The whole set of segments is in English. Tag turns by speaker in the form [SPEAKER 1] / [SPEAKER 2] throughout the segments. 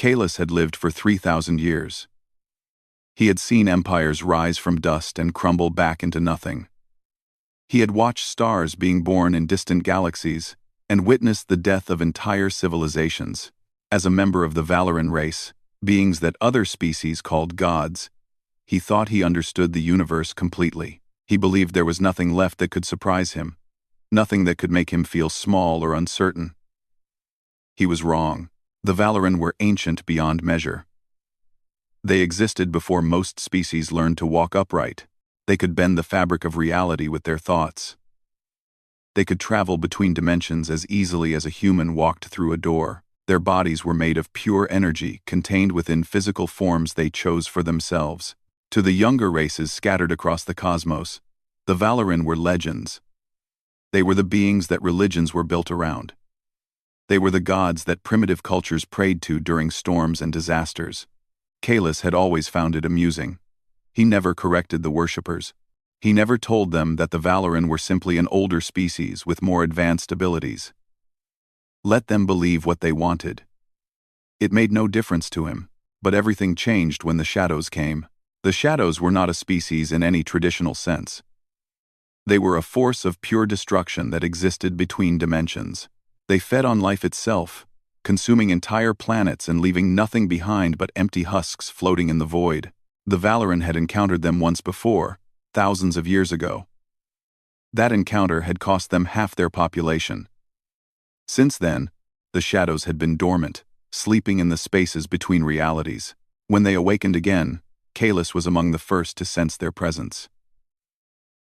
[SPEAKER 1] Kalis had lived for 3,000 years. He had seen empires rise from dust and crumble back into nothing. He had watched stars being born in distant galaxies and witnessed the death of entire civilizations. As a member of the Valoran race, beings that other species called gods, he thought he understood the universe completely. He believed there was nothing left that could surprise him, nothing that could make him feel small or uncertain. He was wrong. The Valoran were ancient beyond measure. They existed before most species learned to walk upright. They could bend the fabric of reality with their thoughts. They could travel between dimensions as easily as a human walked through a door. Their bodies were made of pure energy contained within physical forms they chose for themselves. To the younger races scattered across the cosmos, the Valoran were legends. They were the beings that religions were built around. They were the gods that primitive cultures prayed to during storms and disasters. Kalis had always found it amusing. He never corrected the worshippers. He never told them that the Valoran were simply an older species with more advanced abilities. Let them believe what they wanted. It made no difference to him, but everything changed when the shadows came. The shadows were not a species in any traditional sense. They were a force of pure destruction that existed between dimensions. They fed on life itself, consuming entire planets and leaving nothing behind but empty husks floating in the void. The Valoran had encountered them once before, thousands of years ago. That encounter had cost them half their population. Since then, the shadows had been dormant, sleeping in the spaces between realities. When they awakened again, Kalis was among the first to sense their presence.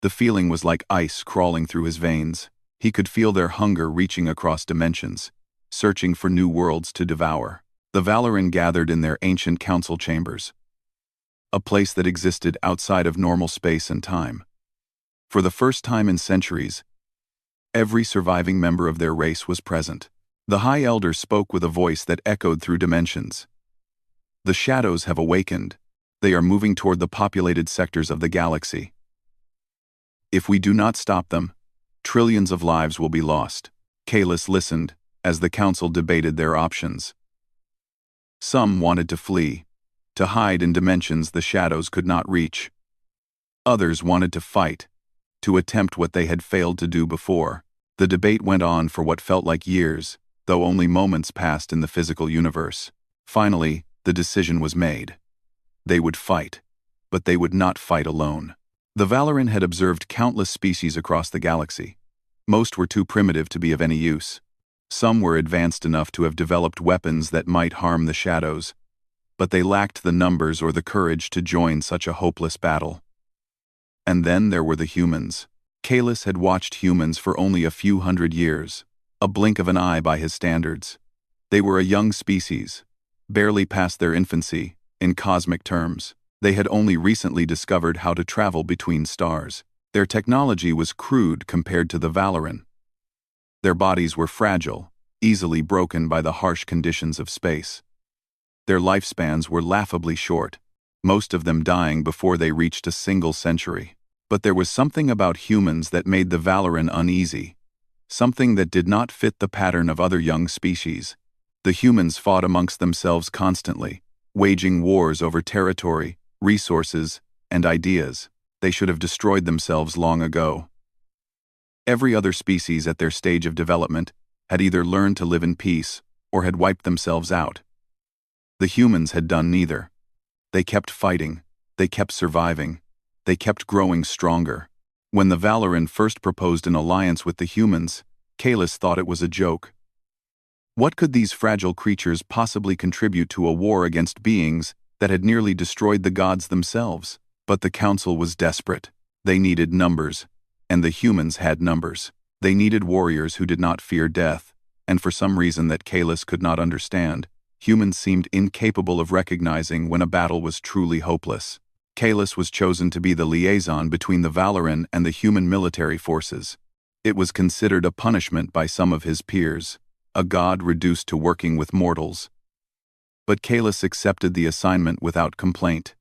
[SPEAKER 1] The feeling was like ice crawling through his veins. He could feel their hunger reaching across dimensions, searching for new worlds to devour. The Valoran gathered in their ancient council chambers, a place that existed outside of normal space and time. For the first time in centuries, every surviving member of their race was present. The High Elder spoke with a voice that echoed through dimensions. The shadows have awakened. They are moving toward the populated sectors of the galaxy. If we do not stop them, trillions of lives will be lost. Kalis listened as the council debated their options. Some wanted to flee, to hide in dimensions the shadows could not reach. Others wanted to fight, to attempt what they had failed to do before. The debate went on for what felt like years, though only moments passed in the physical universe. Finally, the decision was made. They would fight, but they would not fight alone. The Valoran had observed countless species across the galaxy. Most were too primitive to be of any use. Some were advanced enough to have developed weapons that might harm the shadows, but they lacked the numbers or the courage to join such a hopeless battle. And then there were the humans. Kalis had watched humans for only a few hundred years, a blink of an eye by his standards. They were a young species, barely past their infancy, in cosmic terms. They had only recently discovered how to travel between stars. Their technology was crude compared to the Valoran. Their bodies were fragile, easily broken by the harsh conditions of space. Their lifespans were laughably short, most of them dying before they reached a single century. But there was something about humans that made the Valoran uneasy, something that did not fit the pattern of other young species. The humans fought amongst themselves constantly, waging wars over territory, resources, and ideas. They should have destroyed themselves long ago. Every other species at their stage of development had either learned to live in peace or had wiped themselves out. The humans had done neither. They kept fighting, they kept surviving, they kept growing stronger. When the Valoran first proposed an alliance with the humans, Kalis thought it was a joke. What could these fragile creatures possibly contribute to a war against beings that had nearly destroyed the gods themselves? But the council was desperate. They needed numbers, and the humans had numbers. They needed warriors who did not fear death, and for some reason that Kalis could not understand, humans seemed incapable of recognizing when a battle was truly hopeless. Kalis was chosen to be the liaison between the Valoran and the human military forces. It was considered a punishment by some of his peers, a god reduced to working with mortals. But Kalis accepted the assignment without complaint.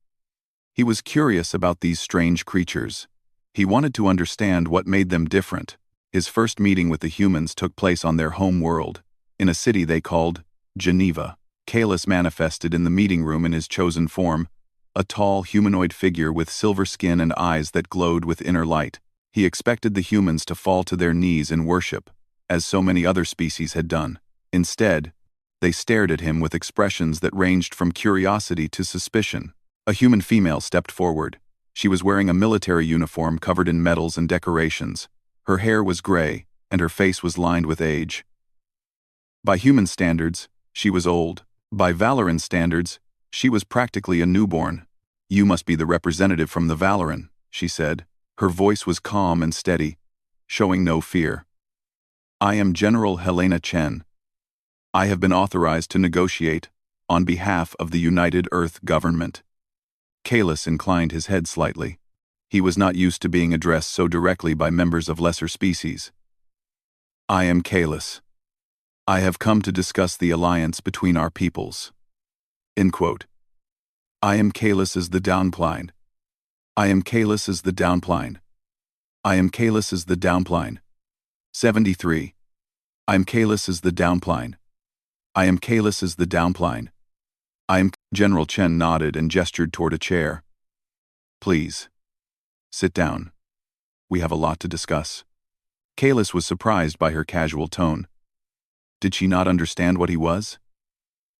[SPEAKER 1] He was curious about these strange creatures. He wanted to understand what made them different. His first meeting with the humans took place on their home world, in a city they called Geneva. Kalis manifested in the meeting room in his chosen form, a tall humanoid figure with silver skin and eyes that glowed with inner light. He expected the humans to fall to their knees in worship, as so many other species had done. Instead, they stared at him with expressions that ranged from curiosity to suspicion. A human female stepped forward. She was wearing a military uniform covered in medals and decorations. Her hair was gray, and her face was lined with age. By human standards, she was old. By Valoran standards, she was practically a newborn. "You must be the representative from the Valoran," she said. Her voice was calm and steady, showing no fear. "I am General Helena Chen. I have been authorized to negotiate on behalf of the United Earth government." Kalis inclined his head slightly. He was not used to being addressed so directly by members of lesser species. "I am Kalis. I have come to discuss the alliance between our peoples." End quote. "I am Kalis as the downpline. I am Kalis as the downpline. I am Kalis as the downpline. 73. I am Kalis as the downpline. I am Kalis as the downpline. I am..." General Chen nodded and gestured toward a chair. "Please. Sit down. We have a lot to discuss." Kalis was surprised by her casual tone. Did she not understand what he was?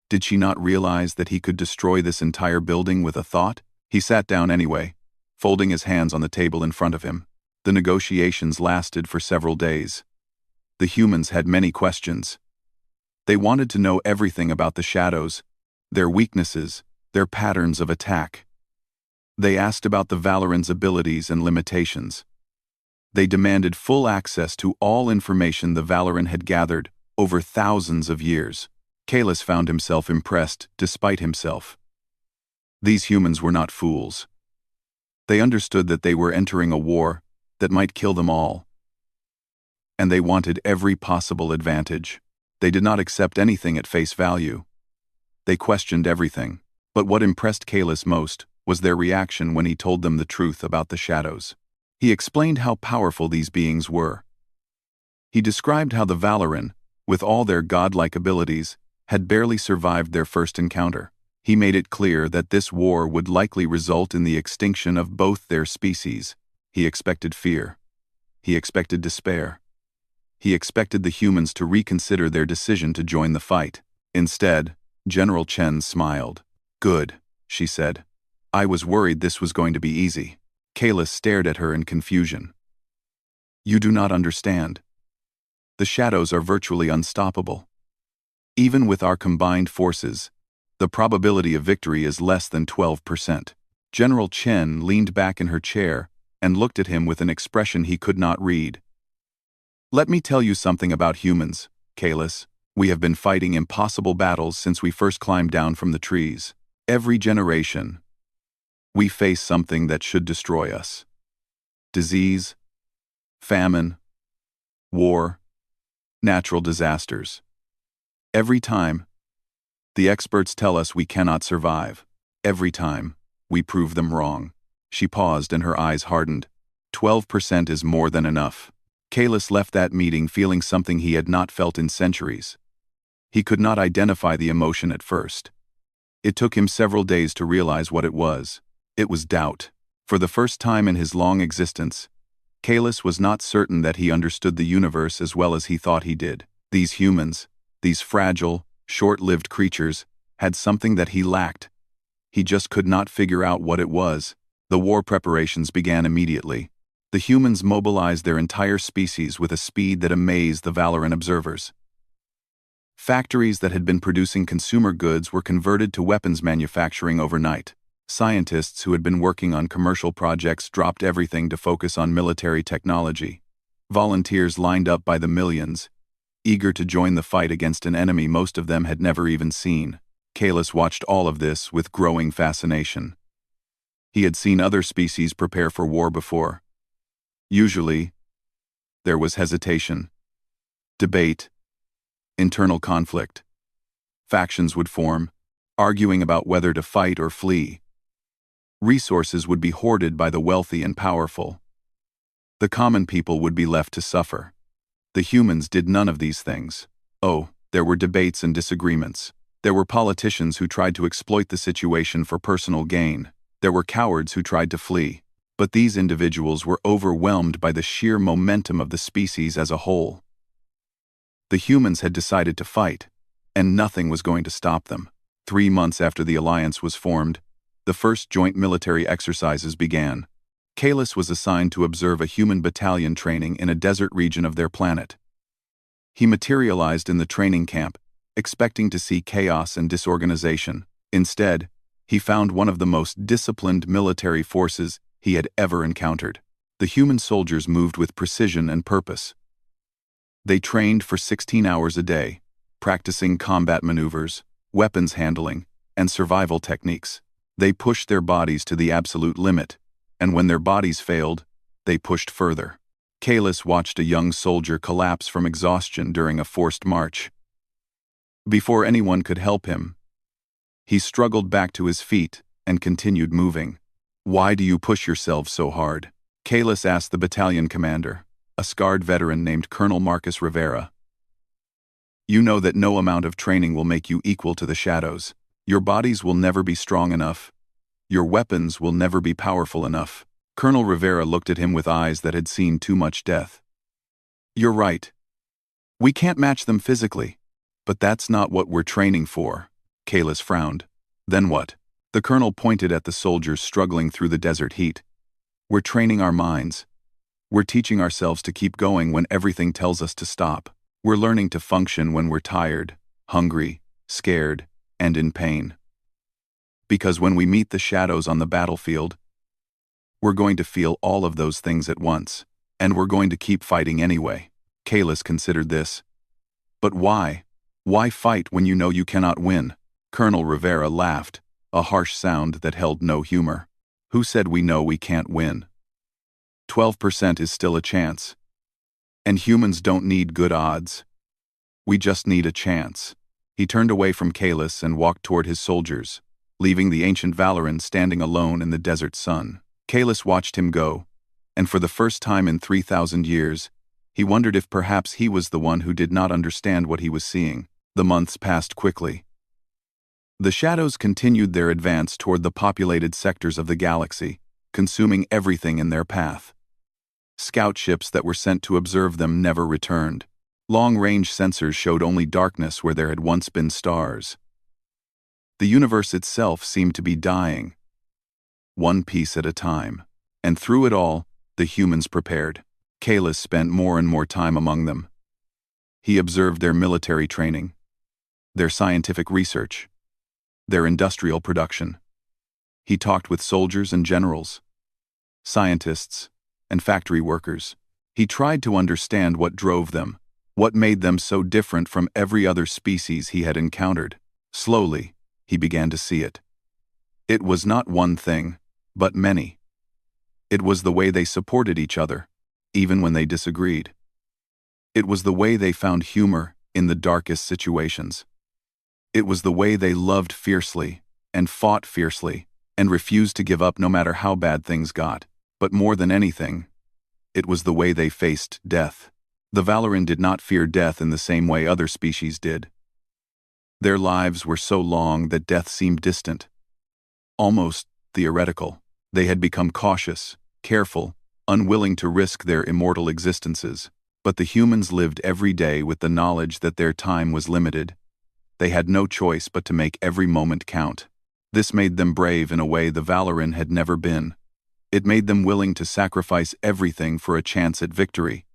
[SPEAKER 1] Did she not realize that he could destroy this entire building with a thought? He sat down anyway, folding his hands on the table in front of him. The negotiations lasted for several days. The humans had many questions. They wanted to know everything about the shadows, their weaknesses, their patterns of attack. They asked about the Valorant's abilities and limitations. They demanded full access to all information the Valorant had gathered over thousands of years. Kalis found himself impressed despite himself. These humans were not fools. They understood that they were entering a war that might kill them all. And they wanted every possible advantage. They did not accept anything at face value. They questioned everything. But what impressed Kalis most was their reaction when he told them the truth about the shadows. He explained how powerful these beings were. He described how the Valoran, with all their godlike abilities, had barely survived their first encounter. He made it clear that this war would likely result in the extinction of both their species. He expected fear. He expected despair. He expected the humans to reconsider their decision to join the fight. Instead, General Chen smiled. "Good," she said. "I was worried this was going to be easy." Kalis stared at her in confusion. "You do not understand. The shadows are virtually unstoppable. Even with our combined forces, the probability of victory is less than 12%. General Chen leaned back in her chair and looked at him with an expression he could not read. "Let me tell you something about humans, Kalis. We have been fighting impossible battles since we first climbed down from the trees. Every generation, we face something that should destroy us. Disease, famine, war, natural disasters. Every time, the experts tell us we cannot survive. Every time, we prove them wrong." She paused and her eyes hardened. 12% is more than enough. Kalis left that meeting feeling something he had not felt in centuries. He could not identify the emotion at first. It took him several days to realize what it was. It was doubt. For the first time in his long existence, Kalis was not certain that he understood the universe as well as he thought he did. These humans, these fragile, short-lived creatures, had something that he lacked. He just could not figure out what it was. The war preparations began immediately. The humans mobilized their entire species with a speed that amazed the Valoran observers. Factories that had been producing consumer goods were converted to weapons manufacturing overnight. Scientists who had been working on commercial projects dropped everything to focus on military technology. Volunteers lined up by the millions, eager to join the fight against an enemy most of them had never even seen. Kalis watched all of this with growing fascination. He had seen other species prepare for war before. Usually, there was hesitation, debate, internal conflict. Factions would form, arguing about whether to fight or flee. Resources would be hoarded by the wealthy and powerful. The common people would be left to suffer. The humans did none of these things. Oh, there were debates and disagreements. There were politicians who tried to exploit the situation for personal gain. There were cowards who tried to flee. But these individuals were overwhelmed by the sheer momentum of the species as a whole. The humans had decided to fight, and nothing was going to stop them. 3 months after the alliance was formed, the first joint military exercises began. Kalis was assigned to observe a human battalion training in a desert region of their planet. He materialized in the training camp, expecting to see chaos and disorganization. Instead, he found one of the most disciplined military forces he had ever encountered. The human soldiers moved with precision and purpose. They trained for 16 hours a day, practicing combat maneuvers, weapons handling, and survival techniques. They pushed their bodies to the absolute limit, and when their bodies failed, they pushed further. Kalis watched a young soldier collapse from exhaustion during a forced march. Before anyone could help him, he struggled back to his feet and continued moving. "Why do you push yourselves so hard?" Kalis asked the battalion commander, a scarred veteran named Colonel Marcus Rivera. "You know that no amount of training will make you equal to the shadows. Your bodies will never be strong enough. Your weapons will never be powerful enough." Colonel Rivera looked at him with eyes that had seen too much death. "You're right. We can't match them physically, but that's not what we're training for." Kalis frowned. "Then what?" The colonel pointed at the soldiers struggling through the desert heat. "We're training our minds. We're teaching ourselves to keep going when everything tells us to stop. We're learning to function when we're tired, hungry, scared, and in pain. Because when we meet the shadows on the battlefield, we're going to feel all of those things at once, and we're going to keep fighting anyway." Kalis considered this. "But why? Why fight when you know you cannot win?" Colonel Rivera laughed, a harsh sound that held no humor. "Who said we know we can't win? 12% is still a chance. And humans don't need good odds. We just need a chance." He turned away from Kalis and walked toward his soldiers, leaving the ancient Valoran standing alone in the desert sun. Kalis watched him go, and for the first time in 3,000 years, he wondered if perhaps he was the one who did not understand what he was seeing. The months passed quickly. The shadows continued their advance toward the populated sectors of the galaxy, consuming everything in their path. Scout ships that were sent to observe them never returned. Long-range sensors showed only darkness where there had once been stars. The universe itself seemed to be dying, one piece at a time. And through it all, the humans prepared. Kalis spent more and more time among them. He observed their military training, their scientific research, their industrial production. He talked with soldiers and generals, scientists, and factory workers. He tried to understand what drove them, what made them so different from every other species he had encountered. Slowly, he began to see it. It was not one thing, but many. It was the way they supported each other, even when they disagreed. It was the way they found humor in the darkest situations. It was the way they loved fiercely, and fought fiercely, and refused to give up no matter how bad things got. But more than anything, it was the way they faced death. The Valoran did not fear death in the same way other species did. Their lives were so long that death seemed distant, almost theoretical. They had become cautious, careful, unwilling to risk their immortal existences. But the humans lived every day with the knowledge that their time was limited. They had no choice but to make every moment count. This made them brave in a way the Valoran had never been. It made them willing to sacrifice everything for a chance at victory.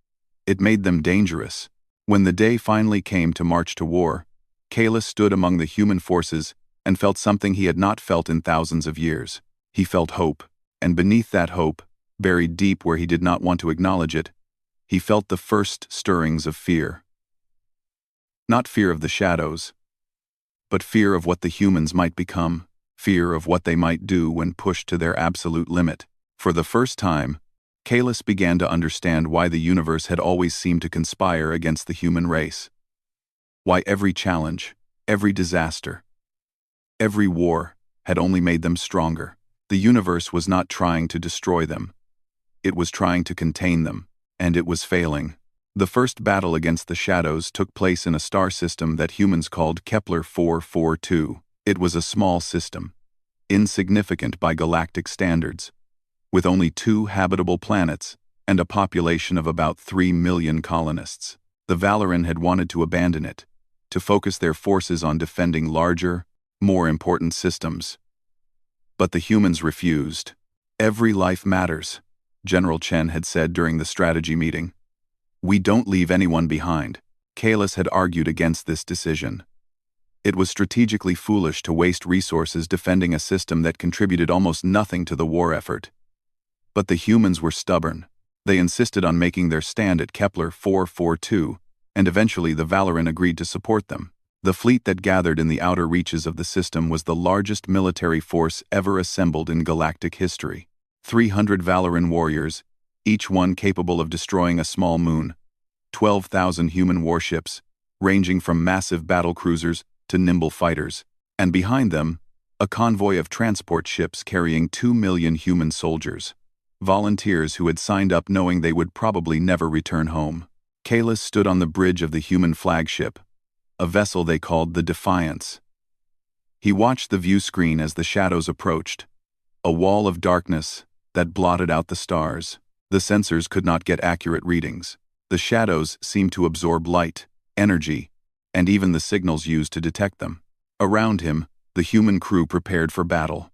[SPEAKER 1] It made them dangerous. When the day finally came to march to war, Kalis stood among the human forces and felt something he had not felt in thousands of years. He felt hope, and beneath that hope, buried deep where he did not want to acknowledge it, he felt the first stirrings of fear. Not fear of the shadows, but fear of what the humans might become, fear of what they might do when pushed to their absolute limit. For the first time, Kalis began to understand why the universe had always seemed to conspire against the human race. Why every challenge, every disaster, every war had only made them stronger. The universe was not trying to destroy them. It was trying to contain them, and it was failing. The first battle against the Shadows took place in a star system that humans called Kepler 442. It was a small system, insignificant by galactic standards, with only 2 habitable planets and a population of about 3 million colonists. The Valoran had wanted to abandon it, to focus their forces on defending larger, more important systems. But the humans refused. "Every life matters," General Chen had said during the strategy meeting. "We don't leave anyone behind." Kalis had argued against this decision. It was strategically foolish to waste resources defending a system that contributed almost nothing to the war effort. But the humans were stubborn. They insisted on making their stand at Kepler 442, and eventually the Valoran agreed to support them. The fleet that gathered in the outer reaches of the system was the largest military force ever assembled in galactic history. 300 Valoran warriors, each one capable of destroying a small moon. 12,000 human warships, ranging from massive battle cruisers to nimble fighters. And behind them, a convoy of transport ships carrying 2 million human soldiers. Volunteers who had signed up knowing they would probably never return home. Kalis stood on the bridge of the human flagship, a vessel they called the Defiance. He watched the view screen as the shadows approached, a wall of darkness that blotted out the stars. The sensors could not get accurate readings. The shadows seemed to absorb light, energy, and even the signals used to detect them. Around him, the human crew prepared for battle.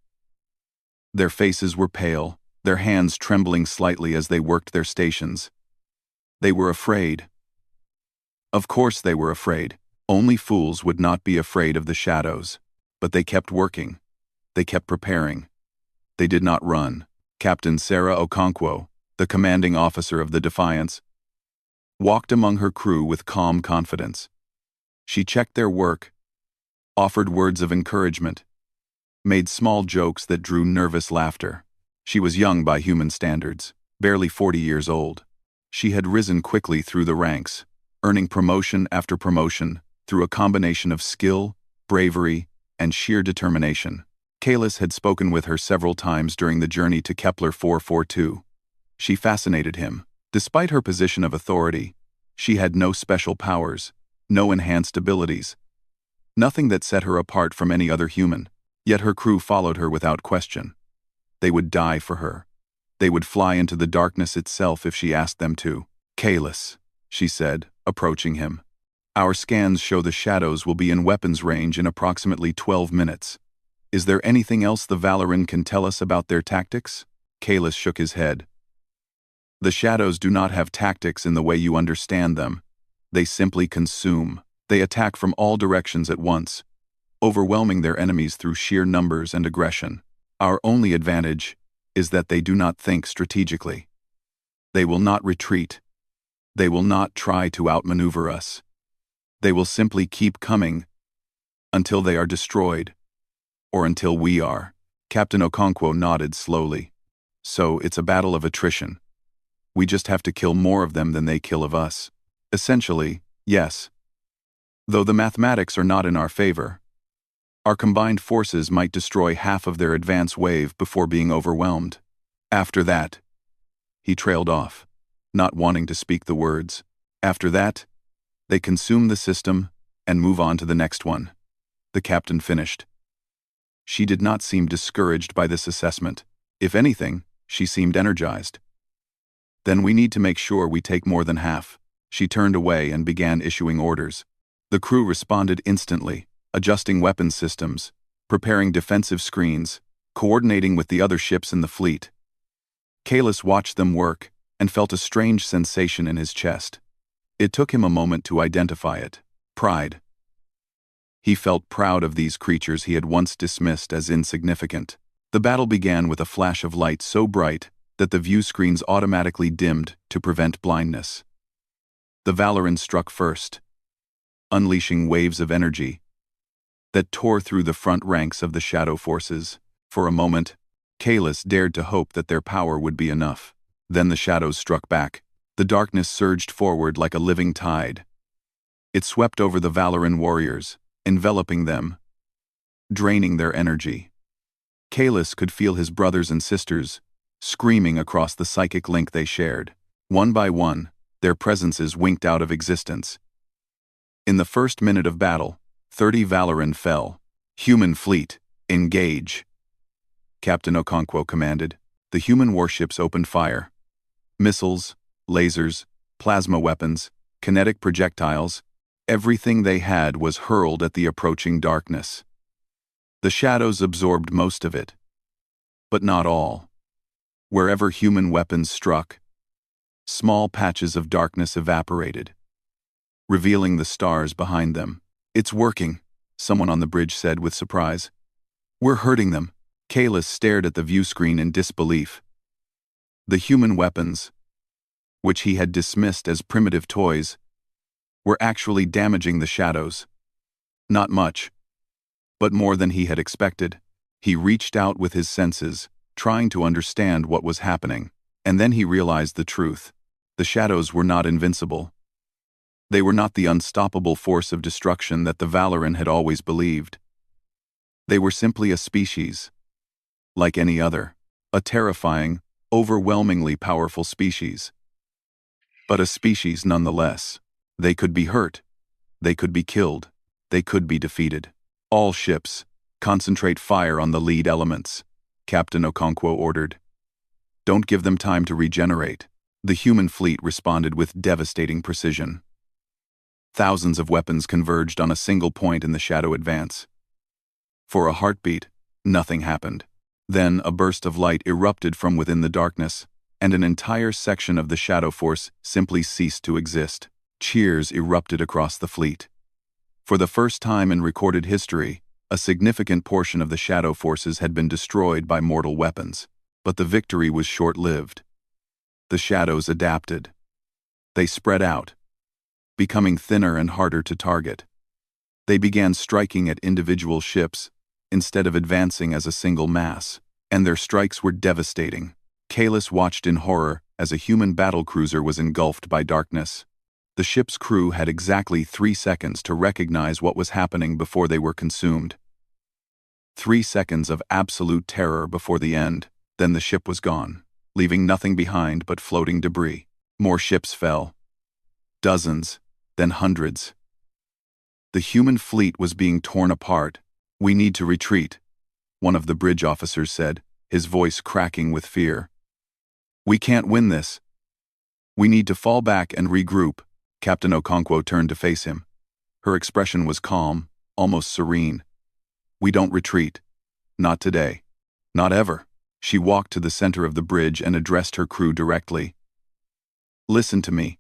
[SPEAKER 1] Their faces were pale, their hands trembling slightly as they worked their stations. They were afraid. Of course they were afraid. Only fools would not be afraid of the shadows. But they kept working. They kept preparing. They did not run. Captain Sarah Okonkwo, the commanding officer of the Defiance, walked among her crew with calm confidence. She checked their work, offered words of encouragement, made small jokes that drew nervous laughter. She was young by human standards, barely 40 years old. She had risen quickly through the ranks, earning promotion after promotion through a combination of skill, bravery, and sheer determination. Kalis had spoken with her several times during the journey to Kepler 442. She fascinated him. Despite her position of authority, she had no special powers, no enhanced abilities, nothing that set her apart from any other human. Yet her crew followed her without question. They would die for her. They would fly into the darkness itself if she asked them to. "Kalis," she said, approaching him. "Our scans show the shadows will be in weapons range in approximately 12 minutes. Is there anything else the Valoran can tell us about their tactics?" Kalis shook his head. "The shadows do not have tactics in the way you understand them. They simply consume. They attack from all directions at once, overwhelming their enemies through sheer numbers and aggression. Our only advantage is that they do not think strategically. They will not retreat. They will not try to outmaneuver us. They will simply keep coming until they are destroyed, or until we are." Captain Okonkwo nodded slowly. "So it's a battle of attrition. We just have to kill more of them than they kill of us." "Essentially, yes. Though the mathematics are not in our favor. Our combined forces might destroy half of their advance wave before being overwhelmed. After that," he trailed off, not wanting to speak the words. "After that, they consume the system and move on to the next one," the captain finished. She did not seem discouraged by this assessment. If anything, she seemed energized. "Then we need to make sure we take more than half." She turned away and began issuing orders. The crew responded instantly, adjusting weapons systems, preparing defensive screens, coordinating with the other ships in the fleet. Kalis watched them work and felt a strange sensation in his chest. It took him a moment to identify it. Pride. He felt proud of these creatures he had once dismissed as insignificant. The battle began with a flash of light so bright that the view screens automatically dimmed to prevent blindness. The Valoran struck first, unleashing waves of energy that tore through the front ranks of the shadow forces. For a moment, Kalis dared to hope that their power would be enough. Then the shadows struck back. The darkness surged forward like a living tide. It swept over the Valoran warriors, enveloping them, draining their energy. Kalis could feel his brothers and sisters screaming across the psychic link they shared. One by one, Their presences winked out of existence. In the first minute of battle, 30 Valoran fell. Human fleet, engage. Captain Okonkwo commanded. The human warships opened fire. Missiles, lasers, plasma weapons, kinetic projectiles, everything they had was hurled at the approaching darkness. The shadows absorbed most of it, but not all. Wherever human weapons struck, small patches of darkness evaporated, revealing the stars behind them. "It's working," someone on the bridge said with surprise. "We're hurting them." Kalis stared at the view screen in disbelief. The human weapons, which he had dismissed as primitive toys, were actually damaging the shadows. Not much, but more than he had expected. He reached out with his senses, trying to understand what was happening, and then he realized the truth. The shadows were not invincible. They were not the unstoppable force of destruction that the Valoran had always believed. They were simply a species, like any other, a terrifying, overwhelmingly powerful species. But a species nonetheless. They could be hurt, they could be killed, they could be defeated. "All ships, concentrate fire on the lead elements," Captain Okonkwo ordered. "Don't give them time to regenerate." The human fleet responded with devastating precision. Thousands of weapons converged on a single point in the shadow advance. For a heartbeat, nothing happened. Then a burst of light erupted from within the darkness, and an entire section of the shadow force simply ceased to exist. Cheers erupted across the fleet. For the first time in recorded history, a significant portion of the shadow forces had been destroyed by mortal weapons, but the victory was short-lived. The shadows adapted. They spread out, becoming thinner and harder to target. They began striking at individual ships instead of advancing as a single mass, and their strikes were devastating. Kalis watched in horror as a human battlecruiser was engulfed by darkness. The ship's crew had exactly 3 seconds to recognize what was happening before they were consumed. 3 seconds of absolute terror before the end, then the ship was gone, leaving nothing behind but floating debris. More ships fell. Dozens, then hundreds. The human fleet was being torn apart. "We need to retreat," one of the bridge officers said, his voice cracking with fear. "We can't win this. We need to fall back and regroup." Captain Okonkwo turned to face him. Her expression was calm, almost serene. "We don't retreat. Not today. Not ever." She walked to the center of the bridge and addressed her crew directly. "Listen to me.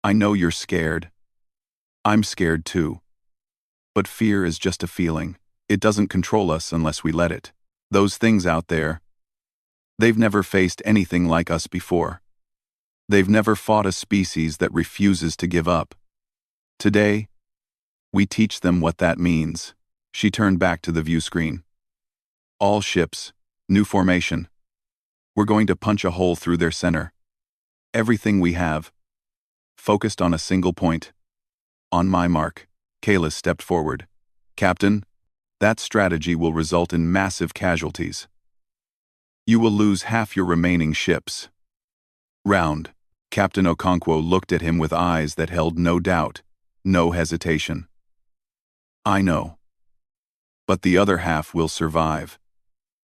[SPEAKER 1] I know you're scared. I'm scared too. But fear is just a feeling. It doesn't control us unless we let it. Those things out there, they've never faced anything like us before. They've never fought a species that refuses to give up. Today, we teach them what that means." She turned back to the view screen. "All ships, new formation. We're going to punch a hole through their center. Everything we have, focused on a single point. On my mark." Kalis stepped forward. "Captain, that strategy will result in massive casualties. You will lose half your remaining ships." "Round." Captain Okonkwo looked at him with eyes that held no doubt, no hesitation. "I know. But the other half will survive.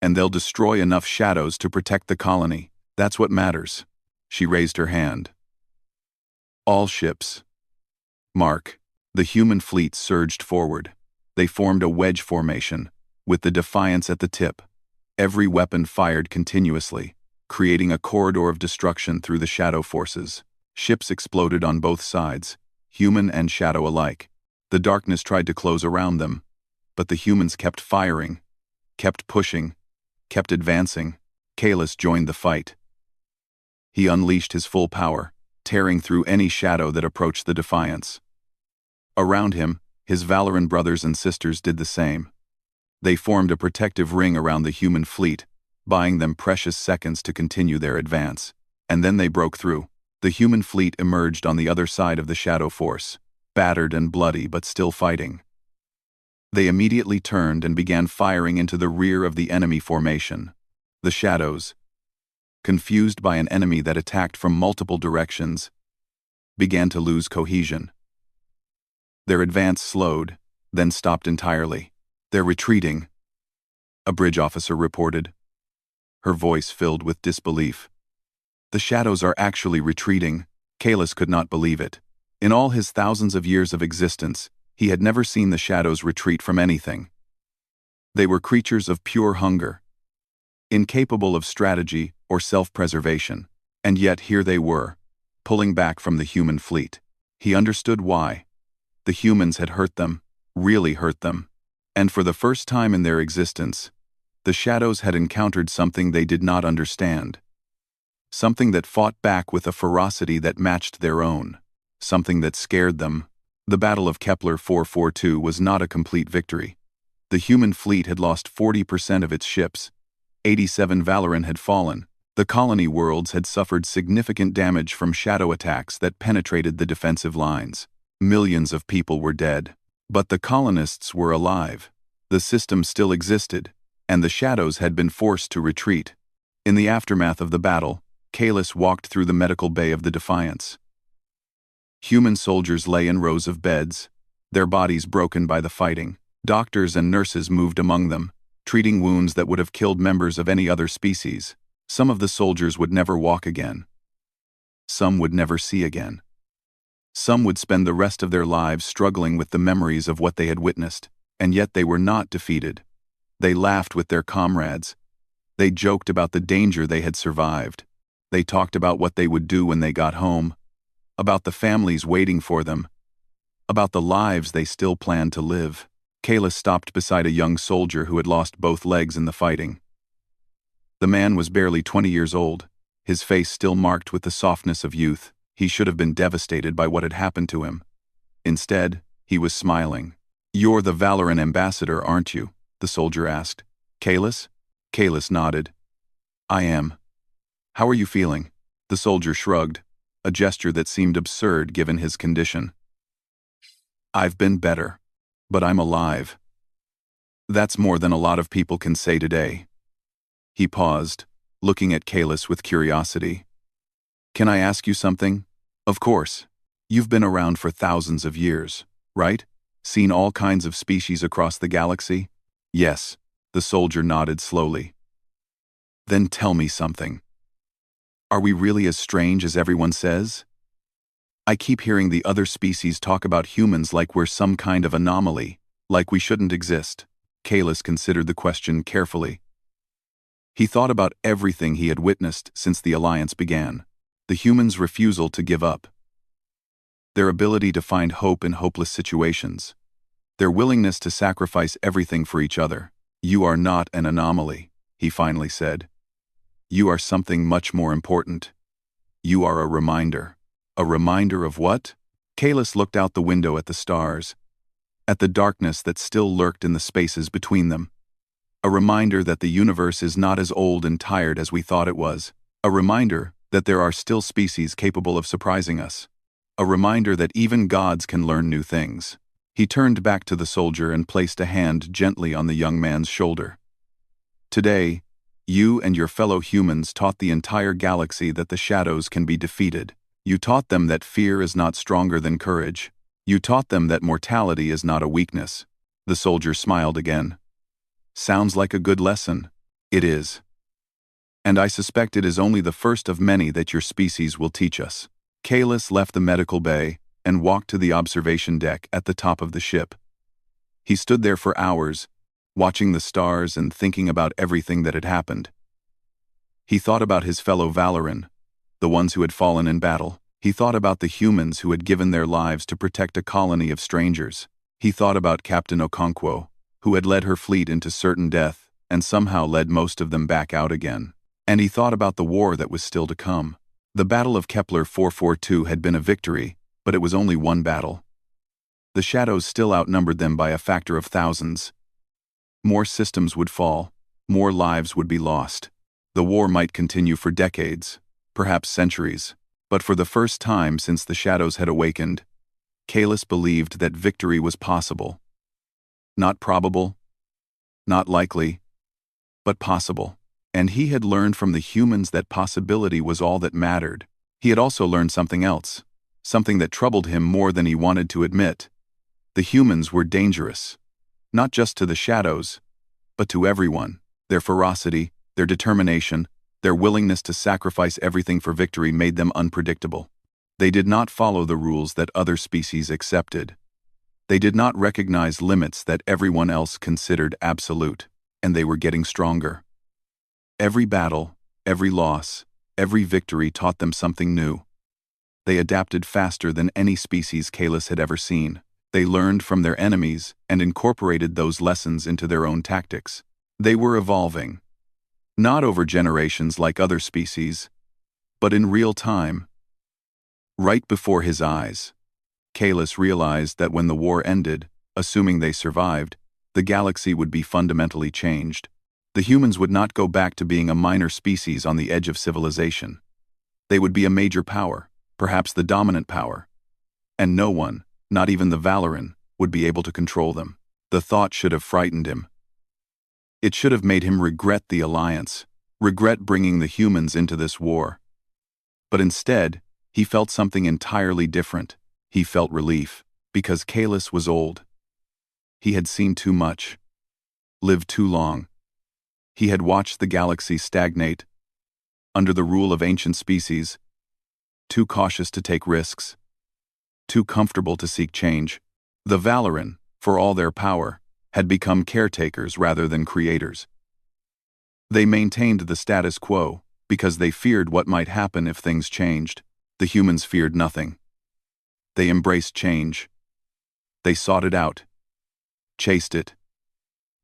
[SPEAKER 1] And they'll destroy enough shadows to protect the colony. That's what matters." She raised her hand. "All ships. Mark." The human fleet surged forward. They formed a wedge formation, with the Defiance at the tip. Every weapon fired continuously, creating a corridor of destruction through the shadow forces. Ships exploded on both sides, human and shadow alike. The darkness tried to close around them, but the humans kept firing, kept pushing, kept advancing. Kalis joined the fight. He unleashed his full power, tearing through any shadow that approached the Defiance. Around him, his Valoran brothers and sisters did the same. They formed a protective ring around the human fleet, buying them precious seconds to continue their advance. And then they broke through. The human fleet emerged on the other side of the shadow force, battered and bloody but still fighting. They immediately turned and began firing into the rear of the enemy formation. The shadows, confused by an enemy that attacked from multiple directions, began to lose cohesion. Their advance slowed, then stopped entirely. "They're retreating," a bridge officer reported, her voice filled with disbelief. "The shadows are actually retreating." Kalis could not believe it. In all his thousands of years of existence, he had never seen the shadows retreat from anything. They were creatures of pure hunger, incapable of strategy or self-preservation, and yet here they were, pulling back from the human fleet. He understood why. The humans had hurt them, really hurt them, and for the first time in their existence, the shadows had encountered something they did not understand. Something that fought back with a ferocity that matched their own. Something that scared them. The Battle of Kepler 442 was not a complete victory. The human fleet had lost 40% of its ships. 87 Valoran had fallen. The colony worlds had suffered significant damage from shadow attacks that penetrated the defensive lines. Millions of people were dead. But the colonists were alive. The system still existed, and the shadows had been forced to retreat. In the aftermath of the battle, Kalis walked through the medical bay of the Defiance. Human soldiers lay in rows of beds, their bodies broken by the fighting. Doctors and nurses moved among them, treating wounds that would have killed members of any other species. Some of the soldiers would never walk again. Some would never see again. Some would spend the rest of their lives struggling with the memories of what they had witnessed, and yet they were not defeated. They laughed with their comrades. They joked about the danger they had survived. They talked about what they would do when they got home, about the families waiting for them, about the lives they still planned to live. Kalis stopped beside a young soldier who had lost both legs in the fighting. The man was barely 20 years old, his face still marked with the softness of youth. He should have been devastated by what had happened to him. Instead, he was smiling. "You're the Valoran ambassador, aren't you?" the soldier asked. "Kalis?" Kalis nodded. "I am." "How are you feeling?" The soldier shrugged, a gesture that seemed absurd given his condition. "I've been better, but I'm alive. That's more than a lot of people can say today." He paused, looking at Kalis with curiosity. "Can I ask you something?" "Of course. You've been around for thousands of years, right? Seen all kinds of species across the galaxy?" "Yes," the soldier nodded slowly. "Then tell me something. Are we really as strange as everyone says? I keep hearing the other species talk about humans like we're some kind of anomaly, like we shouldn't exist." Kalis considered the question carefully. He thought about everything he had witnessed since the Alliance began. The humans' refusal to give up. Their ability to find hope in hopeless situations. Their willingness to sacrifice everything for each other. "You are not an anomaly," he finally said. "You are something much more important. You are a reminder." "A reminder of what?" Kalis looked out the window at the stars, at the darkness that still lurked in the spaces between them. "A reminder that the universe is not as old and tired as we thought it was. A reminder that there are still species capable of surprising us. A reminder that even gods can learn new things." He turned back to the soldier and placed a hand gently on the young man's shoulder. "Today, you and your fellow humans taught the entire galaxy that the shadows can be defeated. You taught them that fear is not stronger than courage. You taught them that mortality is not a weakness." The soldier smiled again. "Sounds like a good lesson." "It is. And I suspect it is only the first of many that your species will teach us." Kalis left the medical bay and walked to the observation deck at the top of the ship. He stood there for hours, watching the stars and thinking about everything that had happened. He thought about his fellow Valoran, the ones who had fallen in battle. He thought about the humans who had given their lives to protect a colony of strangers. He thought about Captain Okonkwo, who had led her fleet into certain death and somehow led most of them back out again. And he thought about the war that was still to come. The Battle of Kepler 442 had been a victory, but it was only one battle. The shadows still outnumbered them by a factor of thousands. More systems would fall, more lives would be lost. The war might continue for decades, perhaps centuries, but for the first time since the shadows had awakened, Kalis believed that victory was possible. Not probable, not likely, but possible. And he had learned from the humans that possibility was all that mattered. He had also learned something else. something that troubled him more than he wanted to admit. The humans were dangerous. Not just to the shadows, but to everyone. Their ferocity, their determination, their willingness to sacrifice everything for victory made them unpredictable. They did not follow the rules that other species accepted. They did not recognize limits that everyone else considered absolute, and they were getting stronger. Every battle, every loss, every victory taught them something new. They adapted faster than any species Kalis had ever seen. They learned from their enemies and incorporated those lessons into their own tactics. They were evolving. Not over generations like other species, but in real time. Right before his eyes, Kalis realized that when the war ended, assuming they survived, the galaxy would be fundamentally changed. The humans would not go back to being a minor species on the edge of civilization. They would be a major power, perhaps the dominant power. And no one, not even the Valoran, would be able to control them. The thought should have frightened him. It should have made him regret the alliance, regret bringing the humans into this war. But instead, he felt something entirely different. He felt relief, because Kalis was old. He had seen too much, lived too long. He had watched the galaxy stagnate, under the rule of ancient species, too cautious to take risks, too comfortable to seek change. The Valoran, for all their power, had become caretakers rather than creators. They maintained the status quo because they feared what might happen if things changed. The humans feared nothing. They embraced change. They sought it out, chased it,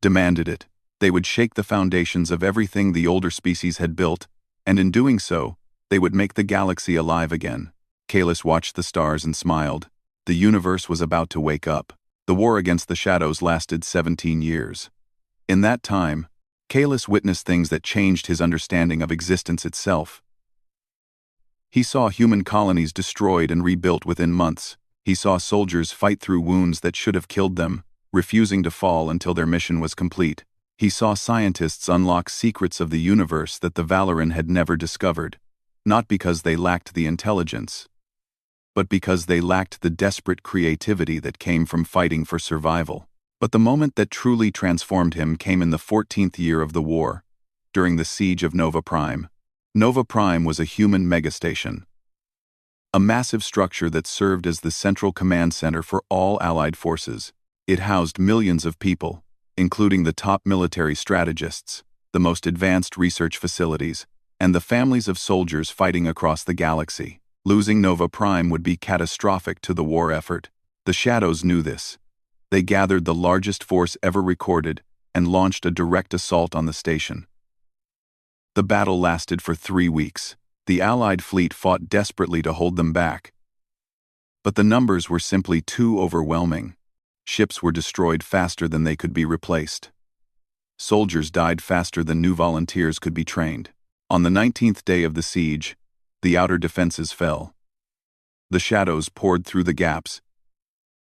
[SPEAKER 1] demanded it. They would shake the foundations of everything the older species had built, and in doing so, they would make the galaxy alive again. Kalis watched the stars and smiled. The universe was about to wake up. The war against the shadows lasted 17 years. In that time, Kalis witnessed things that changed his understanding of existence itself. He saw human colonies destroyed and rebuilt within months. He saw soldiers fight through wounds that should have killed them, refusing to fall until their mission was complete. He saw scientists unlock secrets of the universe that the Valoran had never discovered, not because they lacked the intelligence, but because they lacked the desperate creativity that came from fighting for survival. But the moment that truly transformed him came in the 14th year of the war, during the siege of Nova Prime. Nova Prime was a human megastation, a massive structure that served as the central command center for all Allied forces. It housed millions of people, including the top military strategists, the most advanced research facilities, and the families of soldiers fighting across the galaxy. Losing Nova Prime would be catastrophic to the war effort. The Shadows knew this. They gathered the largest force ever recorded and launched a direct assault on the station. The battle lasted for 3 weeks. The Allied fleet fought desperately to hold them back. But the numbers were simply too overwhelming. Ships were destroyed faster than they could be replaced. Soldiers died faster than new volunteers could be trained. On the 19th day of the siege, the outer defenses fell. The shadows poured through the gaps,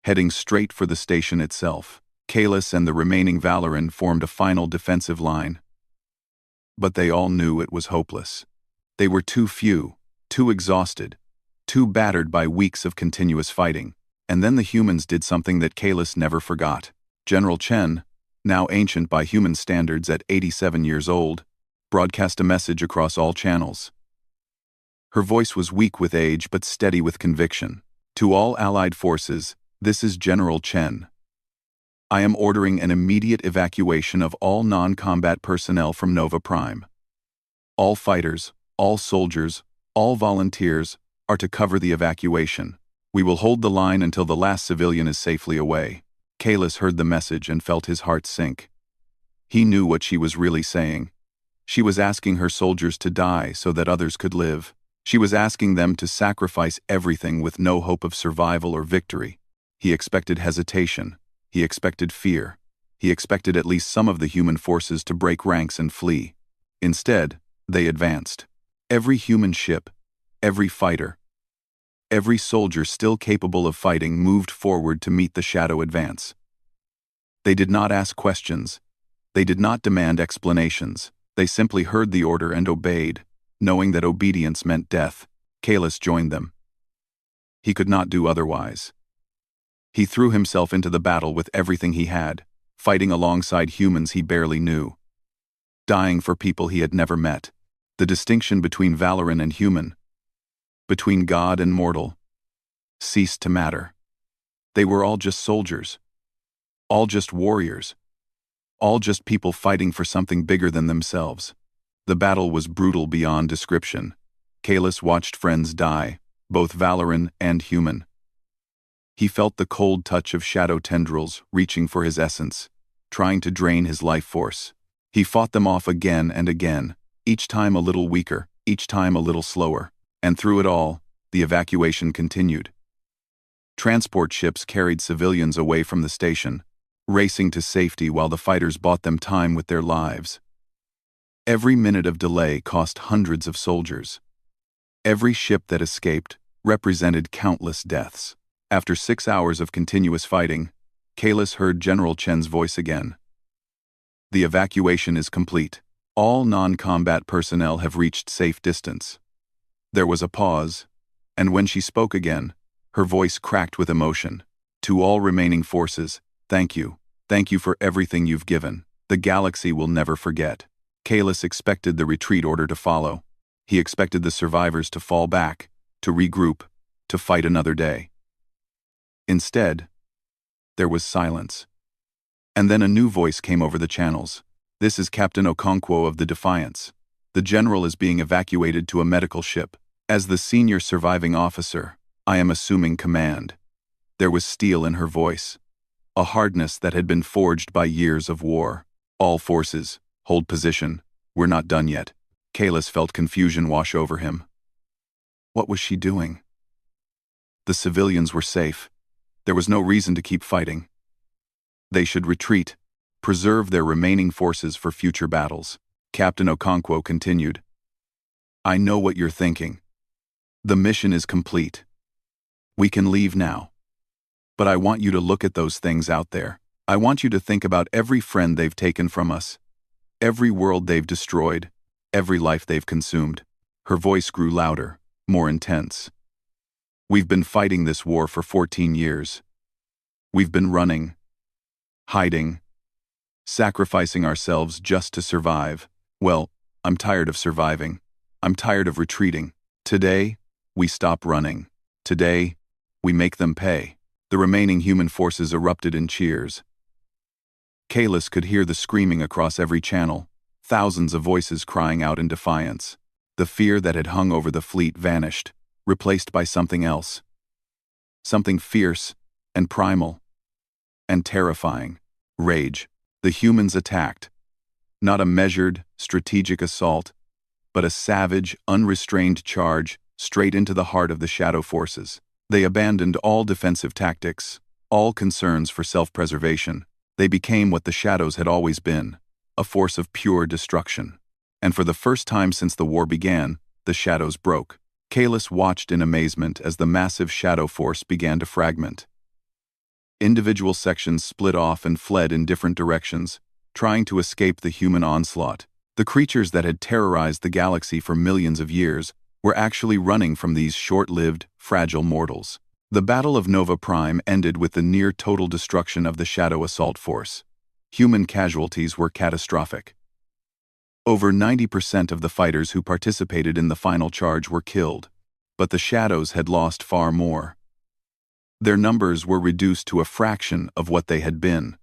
[SPEAKER 1] heading straight for the station itself. Kalis and the remaining Valoran formed a final defensive line. But they all knew it was hopeless. They were too few, too exhausted, too battered by weeks of continuous fighting. And then the humans did something that Kalis never forgot. General Chen, now ancient by human standards at 87 years old, broadcast a message across all channels. Her voice was weak with age but steady with conviction. To all Allied forces, this is General Chen. I am ordering an immediate evacuation of all non-combat personnel from Nova Prime. All fighters, all soldiers, all volunteers are to cover the evacuation. We will hold the line until the last civilian is safely away. Kalis heard the message and felt his heart sink. He knew what she was really saying. She was asking her soldiers to die so that others could live. She was asking them to sacrifice everything with no hope of survival or victory. He expected hesitation. He expected fear. He expected at least some of the human forces to break ranks and flee. Instead, they advanced. Every human ship, every fighter, every soldier still capable of fighting moved forward to meet the shadow advance. They did not ask questions. They did not demand explanations. They simply heard the order and obeyed, knowing that obedience meant death. Kalis joined them. He could not do otherwise. He threw himself into the battle with everything he had, fighting alongside humans he barely knew, dying for people he had never met. The distinction between Valoran and human, between god and mortal, ceased to matter. They were all just soldiers, all just warriors, all just people fighting for something bigger than themselves. The battle was brutal beyond description. Kalis watched friends die, both Valoran and human. He felt the cold touch of shadow tendrils reaching for his essence, trying to drain his life force. He fought them off again and again, each time a little weaker, each time a little slower. And through it all, the evacuation continued. Transport ships carried civilians away from the station, racing to safety while the fighters bought them time with their lives. Every minute of delay cost hundreds of soldiers. Every ship that escaped represented countless deaths. After 6 hours of continuous fighting, Kalis heard General Chen's voice again. The evacuation is complete. All non-combat personnel have reached safe distance. There was a pause, and when she spoke again, her voice cracked with emotion. To all remaining forces, thank you. Thank you for everything you've given. The galaxy will never forget. Kalis expected the retreat order to follow. He expected the survivors to fall back, to regroup, to fight another day. Instead, there was silence. And then a new voice came over the channels. This is Captain Okonkwo of the Defiance. The general is being evacuated to a medical ship. As the senior surviving officer, I am assuming command. There was steel in her voice, a hardness that had been forged by years of war. All forces, hold position. We're not done yet. Kalis felt confusion wash over him. What was she doing? The civilians were safe. There was no reason to keep fighting. They should retreat, preserve their remaining forces for future battles. Captain Okonkwo continued. I know what you're thinking. The mission is complete. We can leave now. But I want you to look at those things out there. I want you to think about every friend they've taken from us, every world they've destroyed, every life they've consumed. Her voice grew louder, more intense. We've been fighting this war for 14 years. We've been running, hiding, sacrificing ourselves just to survive. Well, I'm tired of surviving. I'm tired of retreating. Today, we stop running. Today, we make them pay. The remaining human forces erupted in cheers. Kalis could hear the screaming across every channel, thousands of voices crying out in defiance. The fear that had hung over the fleet vanished, replaced by something else. Something fierce and primal and terrifying. Rage. The humans attacked. Not a measured, strategic assault, but a savage, unrestrained charge straight into the heart of the shadow forces. They abandoned all defensive tactics, all concerns for self-preservation. They became what the shadows had always been, a force of pure destruction. And for the first time since the war began, the shadows broke. Kalis watched in amazement as the massive shadow force began to fragment. Individual sections split off and fled in different directions, trying to escape the human onslaught. The creatures that had terrorized the galaxy for millions of years were actually running from these short-lived, fragile mortals. The Battle of Nova Prime ended with the near-total destruction of the Shadow Assault Force. Human casualties were catastrophic. Over 90% of the fighters who participated in the final charge were killed, but the Shadows had lost far more. Their numbers were reduced to a fraction of what they had been.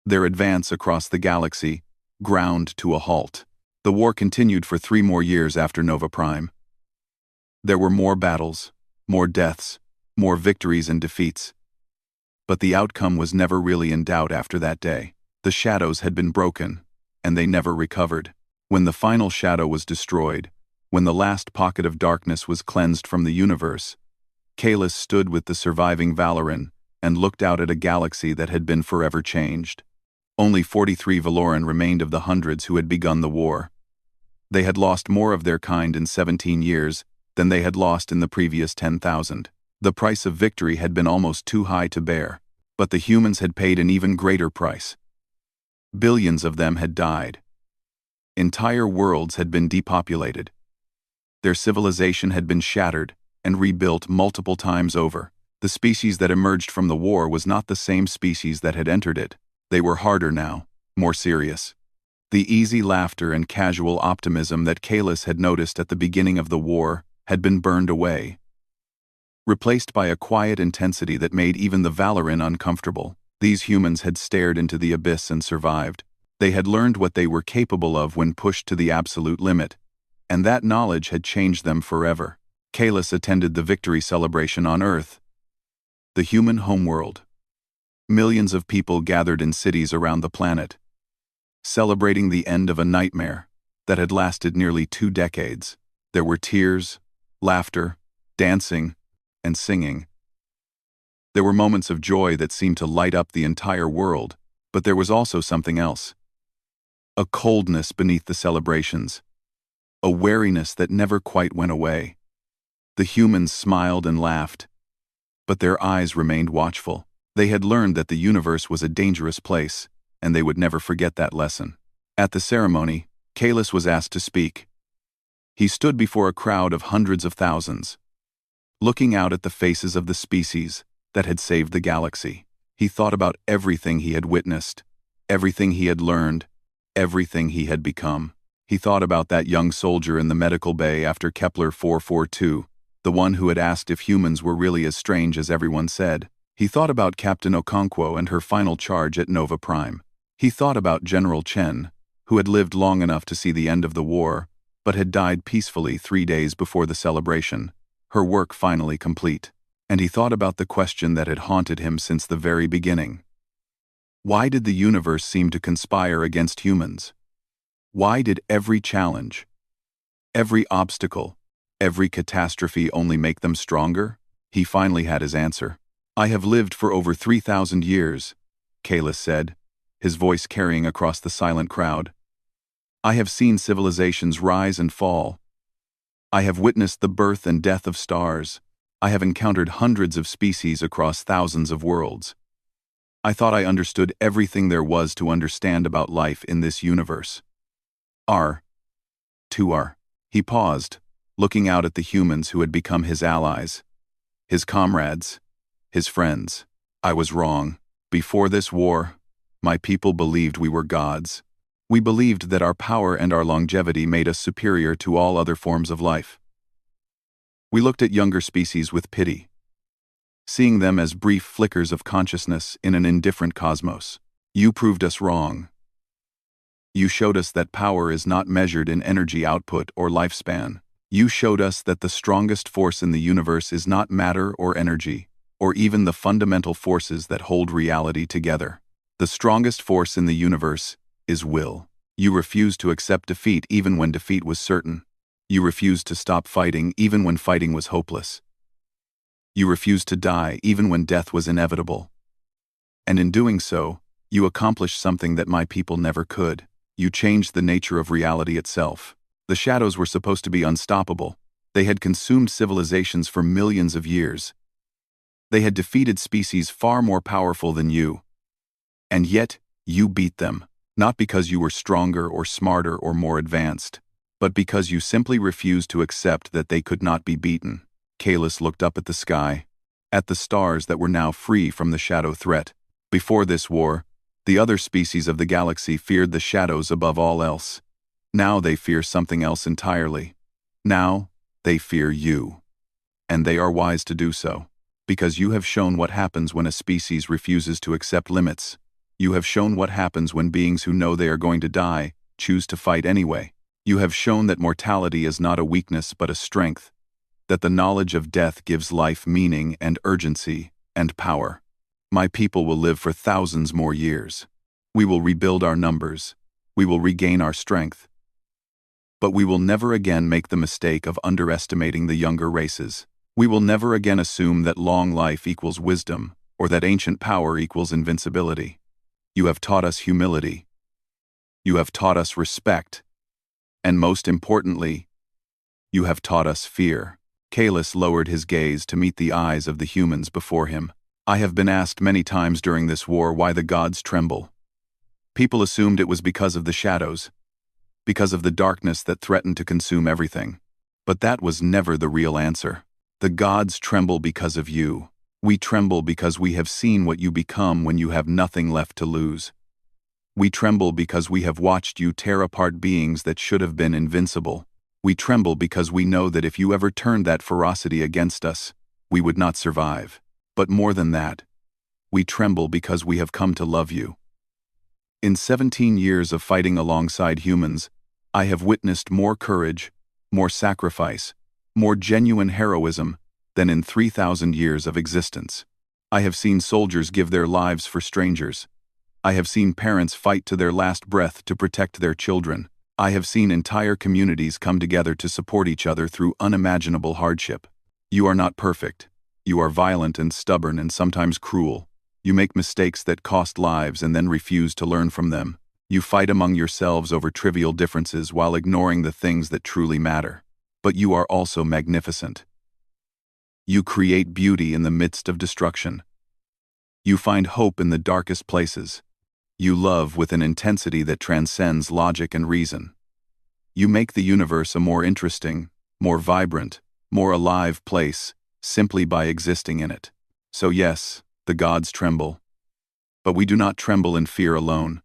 [SPEAKER 1] Their advance across the galaxy ground to a halt. The war continued for 3 more years after Nova Prime. There were more battles, more deaths, more victories and defeats. But the outcome was never really in doubt after that day. The shadows had been broken, and they never recovered. When the final shadow was destroyed, when the last pocket of darkness was cleansed from the universe, Kalis stood with the surviving Valoran and looked out at a galaxy that had been forever changed. Only 43 Valoran remained of the hundreds who had begun the war. They had lost more of their kind in 17 years than they had lost in the previous 10,000. The price of victory had been almost too high to bear, but the humans had paid an even greater price. Billions of them had died. Entire worlds had been depopulated. Their civilization had been shattered, and rebuilt multiple times over. The species that emerged from the war was not the same species that had entered it. They were harder now, more serious. The easy laughter and casual optimism that Kalis had noticed at the beginning of the war had been burned away, replaced by a quiet intensity that made even the Valoran uncomfortable. These humans had stared into the abyss and survived. They had learned what they were capable of when pushed to the absolute limit, and that knowledge had changed them forever. Kalis attended the victory celebration on Earth, the human homeworld. Millions of people gathered in cities around the planet, celebrating the end of a nightmare that had lasted nearly 2 decades. There were tears, laughter, dancing, and singing. There were moments of joy that seemed to light up the entire world, but there was also something else. A coldness beneath the celebrations, a wariness that never quite went away. The humans smiled and laughed, but their eyes remained watchful. They had learned that the universe was a dangerous place, and they would never forget that lesson. At the ceremony, Kalis was asked to speak. He stood before a crowd of hundreds of thousands, looking out at the faces of the species that had saved the galaxy. He thought about everything he had witnessed, everything he had learned, everything he had become. He thought about that young soldier in the medical bay after Kepler 442, the one who had asked if humans were really as strange as everyone said. He thought about Captain Okonkwo and her final charge at Nova Prime. He thought about General Chen, who had lived long enough to see the end of the war, but had died peacefully 3 days before the celebration, her work finally complete. And he thought about the question that had haunted him since the very beginning. Why did the universe seem to conspire against humans? Why did every challenge, every obstacle, every catastrophe only make them stronger? He finally had his answer. "I have lived for over 3,000 years, Kalis said, his voice carrying across the silent crowd. I have seen civilizations rise and fall. I have witnessed the birth and death of stars. I have encountered hundreds of species across thousands of worlds. I thought I understood everything there was to understand about life in this universe. He paused, looking out at the humans who had become his allies, his comrades, his friends. I was wrong. Before this war, my people believed we were gods. We believed that our power and our longevity made us superior to all other forms of life. We looked at younger species with pity, seeing them as brief flickers of consciousness in an indifferent cosmos. You proved us wrong. You showed us that power is not measured in energy output or lifespan. You showed us that the strongest force in the universe is not matter or energy, or even the fundamental forces that hold reality together. The strongest force in the universe is will. You refused to accept defeat even when defeat was certain. You refused to stop fighting even when fighting was hopeless. You refused to die even when death was inevitable. And in doing so, you accomplished something that my people never could. You changed the nature of reality itself. The shadows were supposed to be unstoppable. They had consumed civilizations for millions of years. They had defeated species far more powerful than you. And yet, you beat them, not because you were stronger or smarter or more advanced, but because you simply refused to accept that they could not be beaten. Kalis looked up at the sky, at the stars that were now free from the shadow threat. Before this war, the other species of the galaxy feared the shadows above all else. Now they fear something else entirely. Now, they fear you. And they are wise to do so, because you have shown what happens when a species refuses to accept limits. You have shown what happens when beings who know they are going to die choose to fight anyway. You have shown that mortality is not a weakness but a strength, that the knowledge of death gives life meaning and urgency and power. My people will live for thousands more years. We will rebuild our numbers. We will regain our strength. But we will never again make the mistake of underestimating the younger races. We will never again assume that long life equals wisdom, or that ancient power equals invincibility. You have taught us humility. You have taught us respect. And most importantly, you have taught us fear. Kalis lowered his gaze to meet the eyes of the humans before him. I have been asked many times during this war why the gods tremble. People assumed it was because of the shadows, because of the darkness that threatened to consume everything. But that was never the real answer. The gods tremble because of you. We tremble because we have seen what you become when you have nothing left to lose. We tremble because we have watched you tear apart beings that should have been invincible. We tremble because we know that if you ever turned that ferocity against us, we would not survive. But more than that, we tremble because we have come to love you. In 17 years of fighting alongside humans, I have witnessed more courage, more sacrifice, more genuine heroism than in 3,000 years of existence. I have seen soldiers give their lives for strangers. I have seen parents fight to their last breath to protect their children. I have seen entire communities come together to support each other through unimaginable hardship. You are not perfect. You are violent and stubborn and sometimes cruel. You make mistakes that cost lives and then refuse to learn from them. You fight among yourselves over trivial differences while ignoring the things that truly matter. But you are also magnificent. You create beauty in the midst of destruction. You find hope in the darkest places. You love with an intensity that transcends logic and reason. You make the universe a more interesting, more vibrant, more alive place simply by existing in it. So yes, the gods tremble. But we do not tremble in fear alone.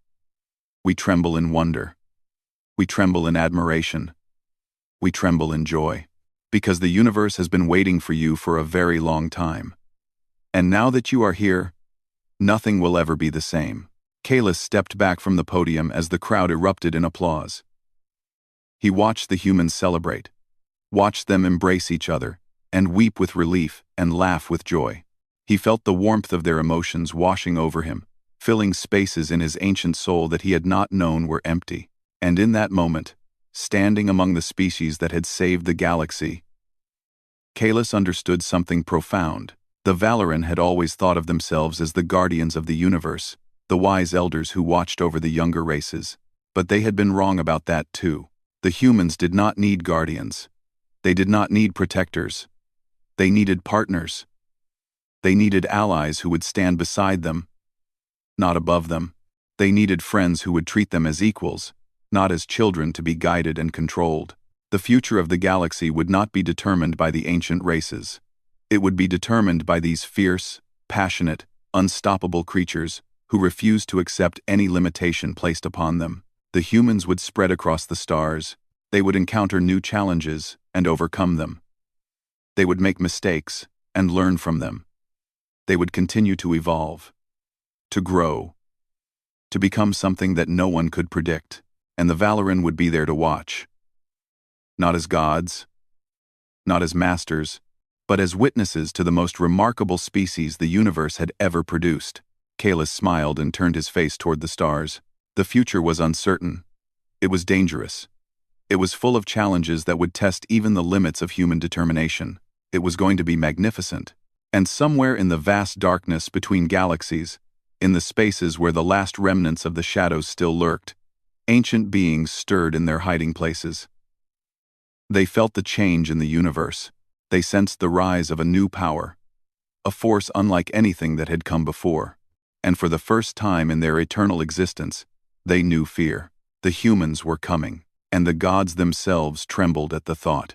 [SPEAKER 1] We tremble in wonder. We tremble in admiration. We tremble in joy. Because the universe has been waiting for you for a very long time. And now that you are here, nothing will ever be the same. Kalis stepped back from the podium as the crowd erupted in applause. He watched the humans celebrate, watched them embrace each other, and weep with relief and laugh with joy. He felt the warmth of their emotions washing over him, filling spaces in his ancient soul that he had not known were empty. And in that moment, standing among the species that had saved the galaxy, Kalis understood something profound. The Valoran had always thought of themselves as the guardians of the universe, the wise elders who watched over the younger races. But they had been wrong about that too. The humans did not need guardians. They did not need protectors. They needed partners. They needed allies who would stand beside them, not above them. They needed friends who would treat them as equals, not as children to be guided and controlled. The future of the galaxy would not be determined by the ancient races. It would be determined by these fierce, passionate, unstoppable creatures who refused to accept any limitation placed upon them. The humans would spread across the stars. They would encounter new challenges and overcome them. They would make mistakes and learn from them. They would continue to evolve, to grow, to become something that no one could predict. And the Valoran would be there to watch. Not as gods, not as masters, but as witnesses to the most remarkable species the universe had ever produced. Kalis smiled and turned his face toward the stars. The future was uncertain. It was dangerous. It was full of challenges that would test even the limits of human determination. It was going to be magnificent. And somewhere in the vast darkness between galaxies, in the spaces where the last remnants of the shadows still lurked, ancient beings stirred in their hiding places. They felt the change in the universe. They sensed the rise of a new power, a force unlike anything that had come before. And for the first time in their eternal existence, they knew fear. The humans were coming, and the gods themselves trembled at the thought.